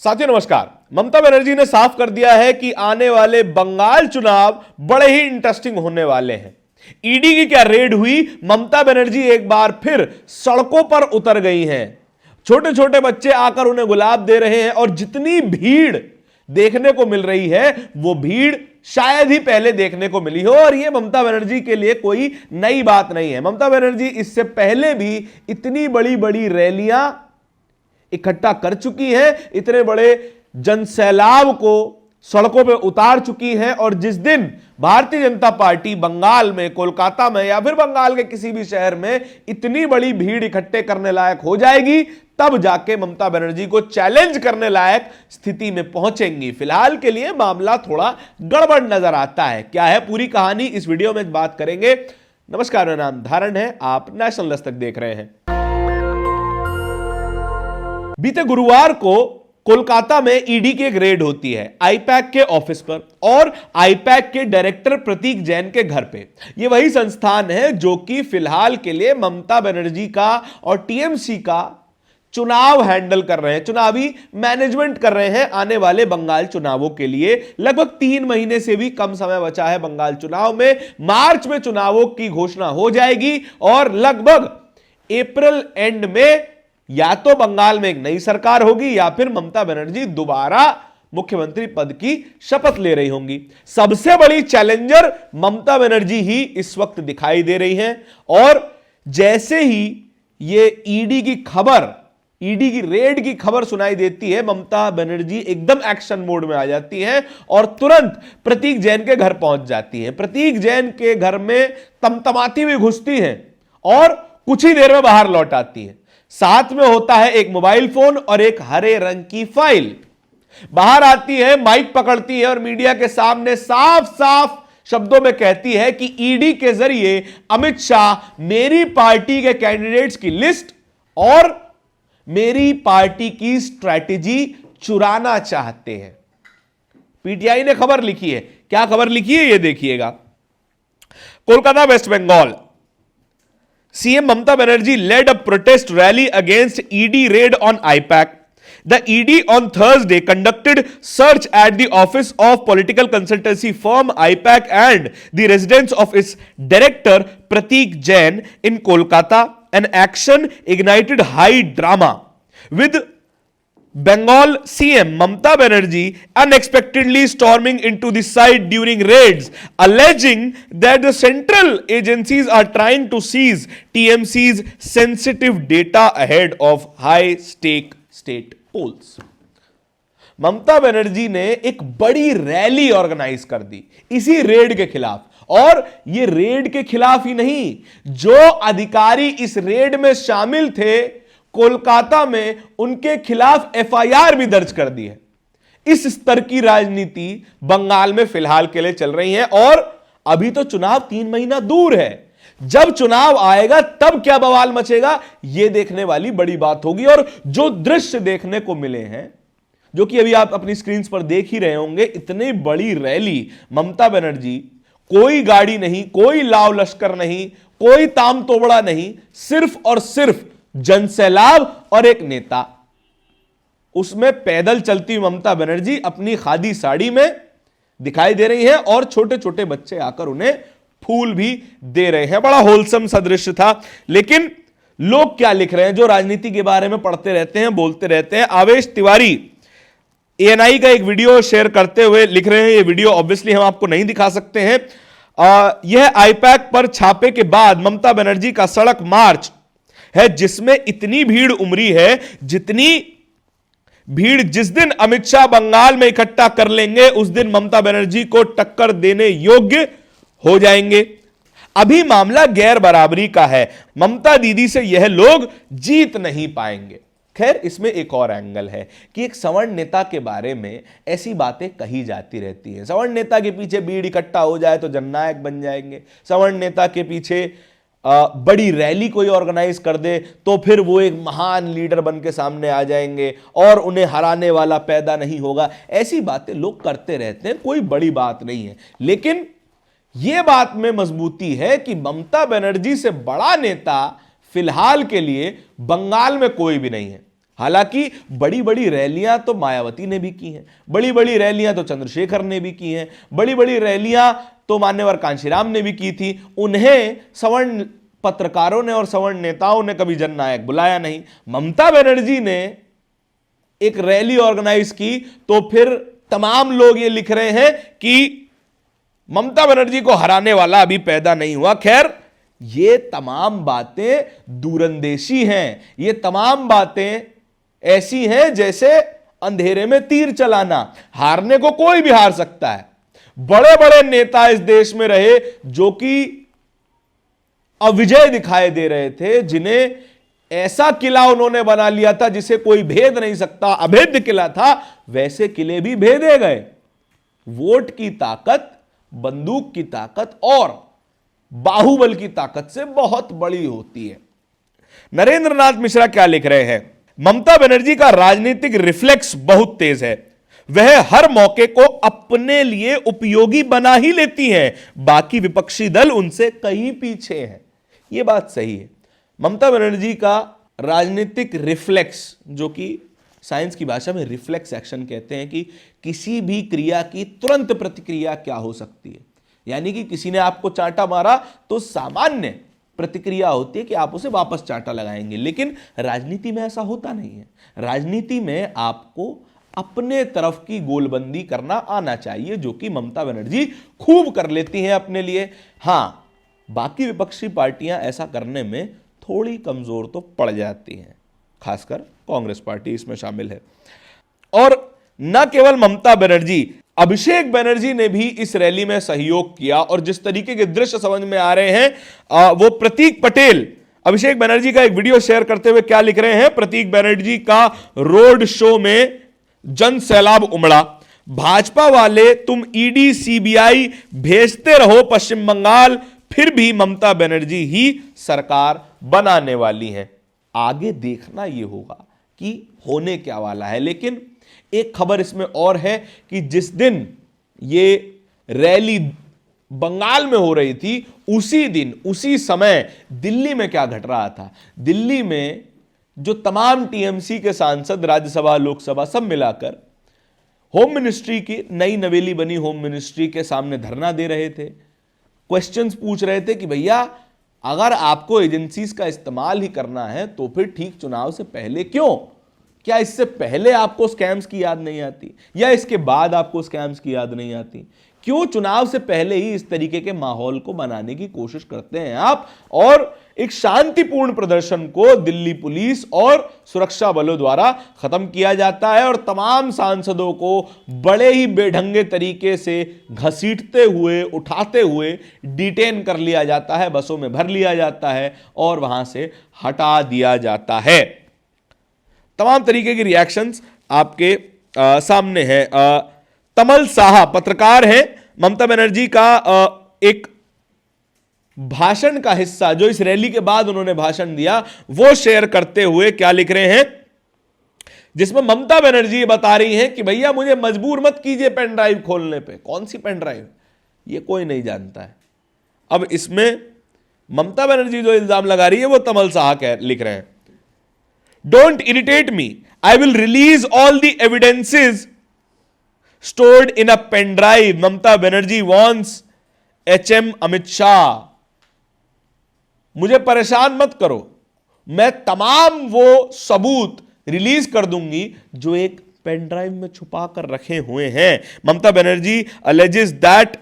साथियों नमस्कार। ममता बनर्जी ने साफ कर दिया है कि आने वाले बंगाल चुनाव बड़े ही इंटरेस्टिंग होने वाले हैं। ईडी की क्या रेड हुई, ममता बनर्जी एक बार फिर सड़कों पर उतर गई हैं। छोटे छोटे बच्चे आकर उन्हें गुलाब दे रहे हैं और जितनी भीड़ देखने को मिल रही है वो भीड़ शायद ही पहले देखने को मिली हो। और यह ममता बनर्जी के लिए कोई नई बात नहीं है। ममता बनर्जी इससे पहले भी इतनी बड़ी बड़ी रैलियां इकट्ठा कर चुकी है, इतने बड़े जनसैलाब को सड़कों पे उतार चुकी है। और जिस दिन भारतीय जनता पार्टी बंगाल में, कोलकाता में या फिर बंगाल के किसी भी शहर में इतनी बड़ी भीड़ इकट्ठे करने लायक हो जाएगी, तब जाके ममता बनर्जी को चैलेंज करने लायक स्थिति में पहुंचेंगी। फिलहाल के लिए मामला थोड़ा गड़बड़ नजर आता है। क्या है पूरी कहानी, इस वीडियो में बात करेंगे। नमस्कार, मेरा नाम धारण है, आप नेशनल दस्तक देख रहे हैं। बीते गुरुवार को कोलकाता में ईडी की एक रेड होती है आईपैक के ऑफिस पर और आईपैक के डायरेक्टर प्रतीक जैन के घर पे। यह वही संस्थान है जो कि फिलहाल के लिए ममता बनर्जी का और टीएमसी का चुनाव हैंडल कर रहे हैं, चुनावी मैनेजमेंट कर रहे हैं मुख्यमंत्री वाले बंगाल चुनावों के लिए। लगभग 3 महीने से भी कम समय बचा है बंगाल चुनाव में। मार्च में चुनावों की घोषणा हो जाएगी और लगभग अप्रैल एंड में या तो बंगाल में एक नई सरकार होगी या फिर ममता बनर्जी दोबारा मुख्यमंत्री पद की शपथ ले रही होंगी। सबसे बड़ी चैलेंजर ममता बनर्जी ही इस वक्त दिखाई दे रही हैं। और जैसे ही ये ईडी की खबर, ईडी की रेड की खबर सुनाई देती है, ममता बनर्जी एकदम एक्शन मोड में आ जाती है और तुरंत प्रतीक जैन के घर पहुंच जाती है। प्रतीक जैन के घर में तमतमाती हुई घुसती है और कुछ ही देर में बाहर लौट आती है। साथ में होता है एक मोबाइल फोन और एक हरे रंग की फाइल। बाहर आती है, माइक पकड़ती है और मीडिया के सामने साफ साफ शब्दों में कहती है कि ईडी के जरिए अमित शाह मेरी पार्टी के कैंडिडेट्स की लिस्ट और मेरी पार्टी की स्ट्रैटेजी चुराना चाहते हैं। पीटीआई ने खबर लिखी है। क्या खबर लिखी है, यह देखिएगा। Kolkata, West Bengal, CM Mamata Banerjee led a protest rally against ED raid on IPAC. The ED on Thursday conducted search at the office of political consultancy firm IPAC and the residence of its director Prateek Jain in Kolkata. An action ignited high drama with Bengal CM Mamata Banerjee unexpectedly storming into the site during raids, alleging that the central agencies are trying to seize TMC's sensitive data ahead of high-stake state polls. Mamata Banerjee ने एक बड़ी rally organise कर दी इसी red के खिलाफ। और ये red के खिलाफ ही नहीं, जो अधिकारी इस रेड में शामिल थे कोलकाता में उनके खिलाफ एफआईआर भी दर्ज कर दी है। इस स्तर की राजनीति बंगाल में फिलहाल के लिए चल रही है। और अभी तो चुनाव 3 महीना दूर है। जब चुनाव आएगा तब क्या बवाल मचेगा, यह देखने वाली बड़ी बात होगी। और जो दृश्य देखने को मिले हैं, जो कि अभी आप अपनी स्क्रीन पर देख ही रहे होंगे, इतनी बड़ी रैली ममता बनर्जी, कोई गाड़ी नहीं, कोई लाव लश्कर नहीं, कोई ताम तोबड़ा नहीं, सिर्फ और सिर्फ जनसैलाब और एक नेता। उसमें पैदल चलती ममता बनर्जी अपनी खादी साड़ी में दिखाई दे रही है और छोटे छोटे बच्चे आकर उन्हें फूल भी दे रहे हैं। बड़ा होलसम सा दृश्य था। लेकिन लोग क्या लिख रहे हैं, जो राजनीति के बारे में पढ़ते रहते हैं, बोलते रहते हैं। आवेश तिवारी ANI का एक वीडियो शेयर करते हुए लिख रहे हैं, ये वीडियो ऑब्वियसली हम आपको नहीं दिखा सकते हैं। यह आईपैक पर छापे के बाद ममता बनर्जी का सड़क मार्च है, जिसमें इतनी भीड़ उमड़ी है जितनी भीड़ जिस दिन अमित शाह बंगाल में इकट्ठा कर लेंगे उस दिन ममता बनर्जी को टक्कर देने योग्य हो जाएंगे। अभी मामला गैर बराबरी का है। ममता दीदी से यह लोग जीत नहीं पाएंगे। खैर, इसमें एक और एंगल है कि एक सवर्ण नेता के बारे में ऐसी बातें कही जाती रहती हैं। सवर्ण नेता के पीछे भीड़ इकट्ठा हो जाए तो जननायक बन जाएंगे। सवर्ण नेता के पीछे बड़ी रैली कोई ऑर्गेनाइज कर दे तो फिर वो एक महान लीडर बन के सामने आ जाएंगे और उन्हें हराने वाला पैदा नहीं होगा। ऐसी बातें लोग करते रहते हैं, कोई बड़ी बात नहीं है। लेकिन यह बात में मजबूती है कि ममता बनर्जी से बड़ा नेता फिलहाल के लिए बंगाल में कोई भी नहीं है। हालांकि बड़ी बड़ी रैलियां तो मायावती ने भी की हैं, बड़ी बड़ी रैलियां तो चंद्रशेखर ने भी की हैं, बड़ी बड़ी रैलियां तो मान्यवर कांशीराम ने भी की थी। उन्हें सवर्ण पत्रकारों ने और सवर्ण नेताओं ने कभी जननायक बुलाया नहीं। ममता बनर्जी ने एक रैली ऑर्गेनाइज की तो फिर तमाम लोग ये लिख रहे हैं कि ममता बनर्जी को हराने वाला अभी पैदा नहीं हुआ। खैर, ये तमाम बातें दूरंदेशी हैं, ये तमाम बातें ऐसी हैं जैसे अंधेरे में तीर चलाना। हारने को कोई भी हार सकता है। बड़े बड़े नेता इस देश में रहे जो कि अविजय दिखाई दे रहे थे, जिन्हें ऐसा किला उन्होंने बना लिया था जिसे कोई भेद नहीं सकता, अभेद्य किला था, वैसे किले भी भेदे गए। वोट की ताकत, बंदूक की ताकत और बाहुबल की ताकत से बहुत बड़ी होती है। नरेंद्र नाथ मिश्रा क्या लिख रहे हैं? ममता बनर्जी का राजनीतिक रिफ्लेक्स बहुत तेज है, वह हर मौके को अपने लिए उपयोगी बना ही लेती हैं, बाकी विपक्षी दल उनसे कहीं पीछे हैं। यह बात सही है। ममता बनर्जी का राजनीतिक रिफ्लेक्स, जो कि साइंस की भाषा में रिफ्लेक्स एक्शन कहते हैं, कि किसी भी क्रिया की तुरंत प्रतिक्रिया क्या हो सकती है। यानी कि किसी ने आपको चांटा मारा तो सामान्य प्रतिक्रिया होती है कि आप उसे वापस चांटा लगाएंगे, लेकिन राजनीति में ऐसा होता नहीं है। राजनीति में आपको अपने तरफ की गोलबंदी करना आना चाहिए, जो कि ममता बनर्जी खूब कर लेती हैं अपने लिए। हां, बाकी विपक्षी पार्टियां ऐसा करने में थोड़ी कमजोर तो पड़ जाती हैं, खासकर कांग्रेस पार्टी इसमें शामिल है। और न केवल ममता बनर्जी, अभिषेक बनर्जी ने भी इस रैली में सहयोग किया। और जिस तरीके के दृश्य समझ में आ रहे हैं, वो प्रतीक पटेल अभिषेक बनर्जी का एक वीडियो शेयर करते हुए क्या लिख रहे हैं? प्रतीक बनर्जी का रोड शो में जन सैलाब उमड़ा, भाजपा वाले तुम ईडी सीबीआई भेजते रहो पश्चिम बंगाल, फिर भी ममता बनर्जी ही सरकार बनाने वाली है। आगे देखना यह होगा कि होने क्या वाला है। लेकिन एक खबर इसमें और है कि जिस दिन ये रैली बंगाल में हो रही थी, उसी दिन उसी समय दिल्ली में क्या घट रहा था? दिल्ली में जो तमाम टीएमसी के सांसद, राज्यसभा लोकसभा सब मिलाकर होम मिनिस्ट्री की नई नवेली बनी होम मिनिस्ट्री के सामने धरना दे रहे थे, क्वेश्चंस पूछ रहे थे कि भैया अगर आपको एजेंसीज का इस्तेमाल ही करना है तो फिर ठीक चुनाव से पहले क्यों? क्या इससे पहले आपको स्कैम्स की याद नहीं आती, या इसके बाद आपको स्कैम्स की याद नहीं आती? क्यों चुनाव से पहले ही इस तरीके के माहौल को बनाने की कोशिश करते हैं आप? और एक शांतिपूर्ण प्रदर्शन को दिल्ली पुलिस और सुरक्षा बलों द्वारा खत्म किया जाता है और तमाम सांसदों को बड़े ही बेढंगे तरीके से घसीटते हुए, उठाते हुए डिटेन कर लिया जाता है, बसों में भर लिया जाता है और वहां से हटा दिया जाता है। तमाम तरीके के रिएक्शंस आपके सामने हैं। तमल साहा पत्रकार हैं, ममता बनर्जी का एक भाषण का हिस्सा जो इस रैली के बाद उन्होंने भाषण दिया वो शेयर करते हुए क्या लिख रहे हैं, जिसमें ममता बनर्जी बता रही हैं कि भैया मुझे मजबूर मत कीजिए पेन ड्राइव खोलने पे। कौन सी पेन ड्राइव? ये कोई नहीं जानता है। अब इसमें ममता बनर्जी जो इल्जाम लगा रही है वो तमल साहा लिख रहे हैं, don't irritate me, I will release all the evidences stored in a pen drive. Mamta Banerjee wants HM Amit Shah. मुझे परेशान मत करो, मैं तमाम वो सबूत रिलीज कर दूंगी जो एक पेन ड्राइव में छुपा कर रखे हुए हैं। Mamata Banerjee alleges that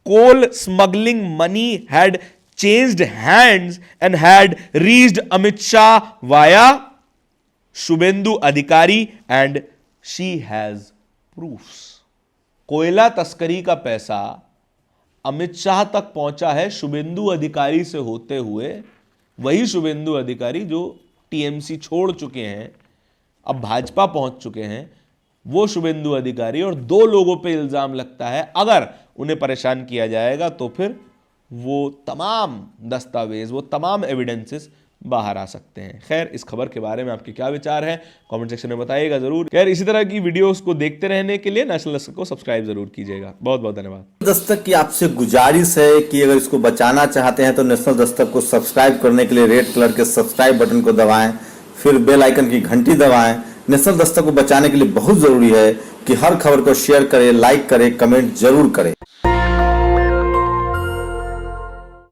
coal smuggling money had changed hands and had reached Amit Shah via Shubhendu Adhikari and she has proofs. कोयला तस्करी का पैसा अमित शाह तक पहुंचा है शुभेंदु अधिकारी से होते हुए। वही शुभेंदु अधिकारी जो टीएमसी छोड़ चुके हैं, अब भाजपा पहुंच चुके हैं, वो शुभेंदु अधिकारी और दो लोगों पे इल्जाम लगता है। अगर उन्हें परेशान किया जाएगा तो फिर वो तमाम दस्तावेज, वो तमाम एविडेंसेस बाहर आ सकते हैं। खैर, इस खबर के बारे में आपके क्या विचार हैं कमेंट सेक्शन में बताइएगा जरूर। खैर, इसी तरह की वीडियोस को देखते रहने के लिए नेशनल दस्तक को सब्सक्राइब जरूर कीजिएगा। बहुत बहुत धन्यवाद। दस्तक की आपसे गुजारिश है कि अगर इसको बचाना चाहते हैं तो नेशनल दस्तक को सब्सक्राइब करने के लिए रेड कलर के सब्सक्राइब बटन को दबाएं, फिर बेल आइकन की घंटी दबाएं। नेशनल दस्तक को बचाने के लिए बहुत जरूरी है कि हर खबर को शेयर करें, लाइक करें, कमेंट जरूर करें।